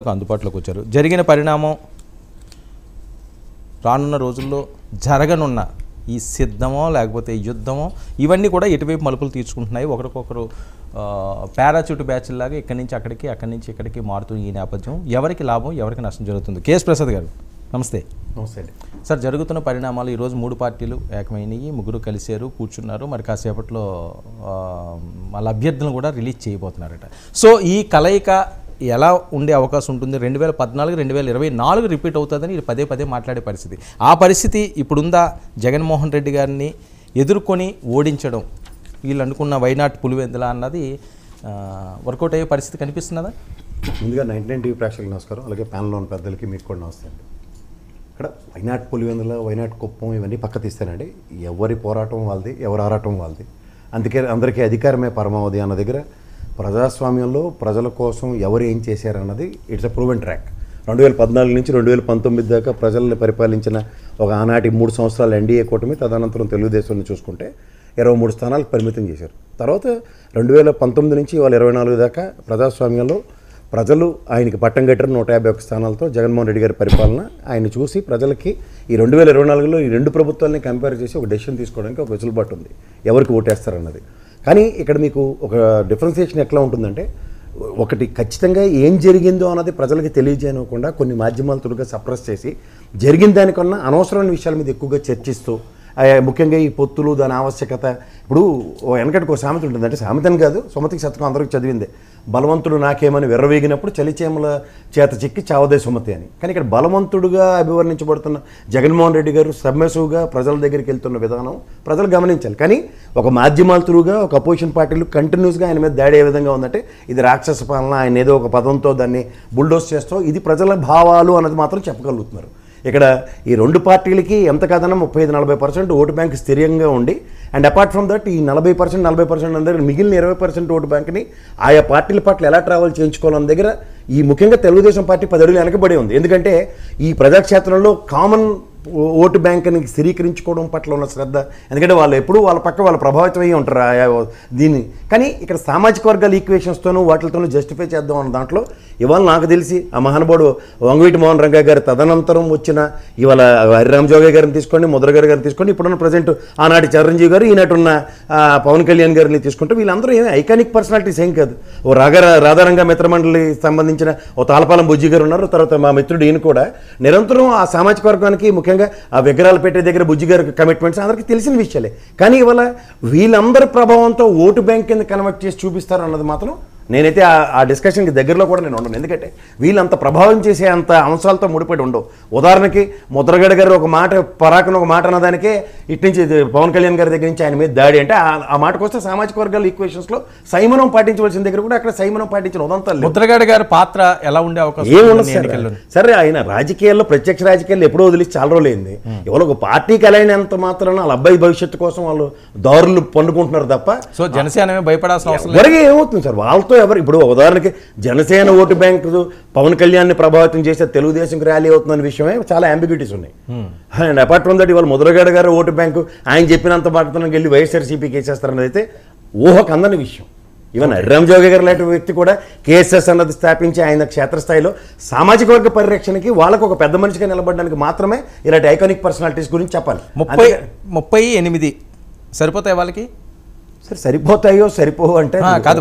వరకు అందుబాటులోకి వచ్చారు. జరిగిన పరిణామం రానున్న రోజుల్లో జరగనున్న ఈ సిద్ధమో లేకపోతే యుద్ధమో ఇవన్నీ కూడా ఎటువైపు మలుపులు తీర్చుకుంటున్నాయి. ఒకరికొకరు పారాచూట్ బ్యాచ్ లాగా ఇక్కడి నుంచి అక్కడికి, అక్కడి నుంచి ఇక్కడికి మారుతున్న ఈ నేపథ్యం ఎవరికి లాభం, ఎవరికి నష్టం జరుగుతుంది? కేఎస్ ప్రసాద్ గారు నమస్తే. నమస్తే సార్, జరుగుతున్న పరిణామాలు ఈరోజు 3 పార్టీలు ఏకమైనవి, 3 కలిశారు, కూర్చున్నారు. మరి కాసేపట్లో వాళ్ళ అభ్యర్థులను కూడా రిలీజ్ చేయబోతున్నారట. సో ఈ కలయిక ఎలా ఉండే అవకాశం ఉంటుంది? 2014, 2024 రిపీట్ అవుతుందని ఇది పదే పదే మాట్లాడే పరిస్థితి. ఆ పరిస్థితి ఇప్పుడుందా? జగన్మోహన్ రెడ్డి గారిని ఎదుర్కొని ఓడించడం, వీళ్ళు అనుకున్న వైనాట్ పులివెందుల అన్నది వర్కౌట్ అయ్యే పరిస్థితి కనిపిస్తున్నదా? ముందుగా 99 టీవీ ప్రేక్షకులకు నమస్కారం, అలాగే ప్యానెల్లోని పెద్దలకి మీకు కూడా నమస్తే అండి. ఇక్కడ వైనాట్ పులివెందుల, వైనాట్ కుప్పం ఇవన్నీ పక్క తీస్తానండి. ఎవరి పోరాటం వాళ్ళది, ఎవరి ఆరాటం వాళ్ళది. అందుకే అందరికీ అధికారమే పరమావధి అన్న దగ్గర ప్రజాస్వామ్యంలో ప్రజల కోసం ఎవరు ఏం చేశారన్నది ఇట్స్ అ ప్రూవెన్ ట్రాక్. 2014 నుంచి 2019 దాకా ప్రజల్ని పరిపాలించిన ఒక ఆనాటి 3 సంవత్సరాల ఎన్డీఏ కూటమి, తదనంతరం తెలుగుదేశాన్ని చూసుకుంటే 23 స్థానాలకు పరిమితం చేశారు. తర్వాత 2019 నుంచి ఇవాళ 24 దాకా ప్రజాస్వామ్యంలో ప్రజలు ఆయనకి పట్టం కట్టారు. 151 స్థానాలతో జగన్మోహన్ రెడ్డి గారి పరిపాలన ఆయన చూసి ప్రజలకి ఈ 2024లో ఈ 2 ప్రభుత్వాలని కంపేర్ చేసి ఒక డెసిషన్ తీసుకోవడానికి ఒక వెసులుబాటు ఉంది, ఎవరికి ఓటేస్తారన్నది. కానీ ఇక్కడ మీకు ఒక డిఫరెన్సియేషన్ ఎట్లా ఉంటుందంటే, ఒకటి ఖచ్చితంగా ఏం జరిగిందో అన్నది ప్రజలకి తెలియజేయకుండా కొన్ని మాధ్యమాల త్వరగా సప్రెస్ చేసి జరిగిన దానికన్నా అనవసరమైన విషయాల మీద ఎక్కువగా చర్చిస్తూ, ముఖ్యంగా ఈ పొత్తులు, దాని ఆవశ్యకత. ఇప్పుడు వెనకటికి ఒక సామెత ఉంటుంది, అంటే సామెతని కాదు, సుమతికి శతకం అందరికి చదివిందే. బలవంతుడు నాకేమని విర్రవీగినప్పుడు చలిచేమల చేత చిక్కి చావదే సుమతి అని. కానీ ఇక్కడ బలవంతుడుగా అభివర్ణించబడుతున్న జగన్మోహన్ రెడ్డి గారు సబ్మెసివ్గా ప్రజల దగ్గరికి వెళ్తున్న విధానం ప్రజలు గమనించాలి. కానీ ఒక మాధ్యమాల త్రూగా ఒక అపోజిషన్ పార్టీలు కంటిన్యూస్గా ఆయన మీద దాడి ఏ విధంగా ఉందంటే, ఇది రాక్షస పాలన, ఆయన ఏదో ఒక పదంతో దాన్ని బుల్డోస్ చేస్తూ ఇది ప్రజల భావాలు అన్నది మాత్రం చెప్పగలుగుతున్నారు. ఇక్కడ ఈ 2 పార్టీలకి ఎంత కాదన్నా 35-40% ఓటు బ్యాంక్ స్థిరంగా ఉండి, అండ్ అపార్ట్ ఫ్రమ్ దట్ ఈ 40% అందరూ మిగిలిన 20% ఓటు బ్యాంక్ని ఆయా పార్టీల పట్ల ఎలా ట్రావెల్ చేయించుకోవాలన్న దగ్గర ఈ ముఖ్యంగా తెలుగుదేశం పార్టీ 10 అడుగులు వెనకబడి ఉంది. ఎందుకంటే ఈ ప్రజాక్షేత్రంలో కామన్ ఓటు బ్యాంక్ని స్థిరీకరించుకోవడం పట్ల ఉన్న శ్రద్ధ, ఎందుకంటే వాళ్ళు ఎప్పుడూ వాళ్ళ పక్క వాళ్ళు ప్రభావితం అయ్యి ఉంటారు దీన్ని. కానీ ఇక్కడ సామాజిక వర్గాల ఈక్వేషన్స్తోనూ వాటితోనూ జస్టిఫై చేద్దాం అన్న దాంట్లో ఇవాళ నాకు తెలిసి ఆ మహానుభావుడు వంగవీటి మోహన్ రంగా గారి తదనంతరం వచ్చిన ఇవాళ హరిరామ్ జోగయ్య గారిని తీసుకోండి, ముద్రగారి గారిని తీసుకోండి, ఇప్పుడున్న ప్రజెంట్ ఆనాటి చిరంజీవి గారు, ఈనాటి ఉన్న పవన్ కళ్యాణ్ గారిని తీసుకుంటే వీళ్ళందరూ ఏమి ఐకానిక్ పర్సనాలిటీస్ ఏం కాదు. ఓ రాధారంగ మిత్రమండలి సంబంధించిన ఓ తాళపాలెం బుజ్జి గారు ఉన్నారు. తర్వాత మా మిత్రుడు ఈయన కూడా నిరంతరం ఆ సామాజిక వర్గానికి, ముఖ్యంగా ఆ విగ్రహాలు పెట్టే దగ్గర బుజ్జి గారి కమిట్మెంట్స్ అందరికీ తెలిసిన విషయాలే. కానీ ఇవాళ వీళ్ళందరి ప్రభావంతో ఓటు బ్యాంక్ కింద కన్వర్ట్ చేసి చూపిస్తారు అన్నది మాత్రం నేనైతే ఆ డిస్కషన్కి దగ్గరలో కూడా నేను ఉండను. ఎందుకంటే వీళ్ళంత ప్రభావం చేసే అంత అంశాలతో ముడిపడి ఉండవు. ఉదాహరణకి ముద్రగడ గారు ఒక మాట పరాకున ఒక మాట అన్నదానికే ఇటు నుంచి పవన్ కళ్యాణ్ గారి దగ్గర నుంచి ఆయన మీద దాడి అంటే ఆ మాటకు వస్తే సామాజిక వర్గాల ఈక్వేషన్స్లో సంయమనం పాటించవలసిన దగ్గర కూడా అక్కడ సంయమనం పాటించిన ఉదంతాలు. ముద్రగడ గారి పాత్ర ఎలా ఉండే అవకాశం ఏముండదు. సరే, ఆయన రాజకీయాల్లో ప్రత్యక్ష రాజకీయాల్లో ఎప్పుడో వదిలిసి చాలా రోజులు అయింది. ఎవరో ఒక పార్టీకి అలైనంత మాత్రం వాళ్ళ అబ్బాయి భవిష్యత్తు కోసం వాళ్ళు దారులు పండుకుంటున్నారు తప్ప. సో జనసేన భయపడాల్సిన అవసరం లేదు. ఏమవుతుంది సార్ వాళ్ళతో ఎవరు? ఇప్పుడు ఉదాహరణకి జనసేన ఓటు బ్యాంకు పవన్ కళ్యాణ్ ని ప్రభావితం చేస్తే తెలుగుదేశం ర్యాలీ అవుతుందన్న విషయమే చాలా అంబిగ్యూటీస్ ఉన్నాయి. అండ్ అపార్ట్ ఫ్రమ్ దట్ ఇవాళ ముద్రగడ గారు ఓటు బ్యాంకు ఆయన చెప్పినంత మాత్రం వెళ్ళి వైఎస్ఆర్సీపీకి వేసేస్తారన్నది అయితే ఊహకు అందని విషయం. ఈవెన్ హరిరామ్ జోగయ్య గారు లాంటి వ్యక్తి కూడా కేఎస్ఎస్ అన్నది స్థాపించి ఆయన క్షేత్రస్థాయిలో సామాజిక వర్గ పరిరక్షణకి వాళ్ళకు ఒక పెద్ద మనిషిగా నిలబడడానికి మాత్రమే ఇలాంటి ఐకానిక్ పర్సనాలిటీస్ గురించి చెప్పాలి. 38 సరిపోతాయి వాళ్ళకి? సరే, సరిపోతాయో సరిపోవు అంటే కాదు.